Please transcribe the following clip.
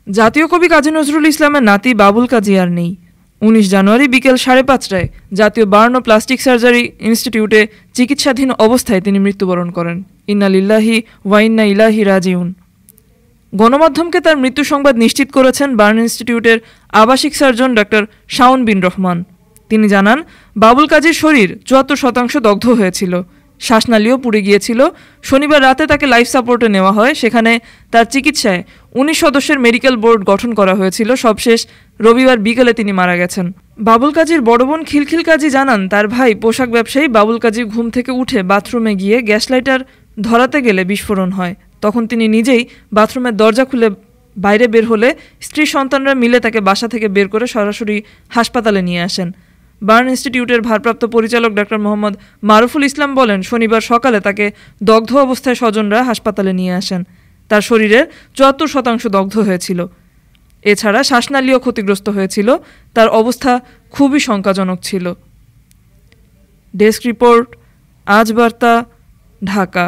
জাতীয় কবি কাজী নজরুল ইসলামের নাতি বাবুল কাজী আর নেই। ১৯ জানুয়ারি বিকেল ৫:৩০টায় জাতীয় বার্ন ও প্লাস্টিক সার্জারি ইনস্টিটিউটে চিকিৎসাধীন অবস্থায় তিনি মৃত্যুবরণ করেন। ইন্না লিল্লাহি ওয়া ইন্না ইলাইহি রাজিউন। গণমাধ্যমকে তার মৃত্যু সংবাদ নিশ্চিত করেছেন বার্ন ইনস্টিটিউটের আবাসিক সার্জন ডাক্তার শাওন বিন রহমান। তিনি জানান, বাবুল কাজীর শরীর ৭৪% দগ্ধ হয়েছিল, শ্বাসনালীও পুড়ে গিয়েছিল। শনিবার রাতে তাকে লাইফ সাপোর্টে নেওয়া হয়। সেখানে তার চিকিৎসায় ১৯ সদস্যের মেডিকেল বোর্ড গঠন করা হয়েছিল। সবশেষ রবিবার বিকেলে তিনি মারা গেছেন। বাবুল কাজীর বড় বোন খিলখিল কাজী জানান, তার ভাই পোশাক ব্যবসায়ী বাবুল কাজী ঘুম থেকে উঠে বাথরুমে গিয়ে গ্যাস লাইটার ধরাতে গেলে বিস্ফোরণ হয়। তখন তিনি নিজেই বাথরুমের দরজা খুলে বাইরে বের হলে স্ত্রী সন্তানরা মিলে তাকে বাসা থেকে বের করে সরাসরি হাসপাতালে নিয়ে আসেন। বার্ন ইনস্টিটিউটের ভারপ্রাপ্ত পরিচালক ডাক্তার মোহাম্মদ মারুফুল ইসলাম বলেন, শনিবার সকালে তাকে দগ্ধ অবস্থায় স্বজনরা হাসপাতালে নিয়ে আসেন। তার শরীরের ৭৪% দগ্ধ হয়েছিল। এছাড়া শ্বাসনালীও ক্ষতিগ্রস্ত হয়েছিল। তার অবস্থা খুবই শঙ্কাজনক ছিল। ডেস্ক রিপোর্ট, আজ বার্তা, ঢাকা।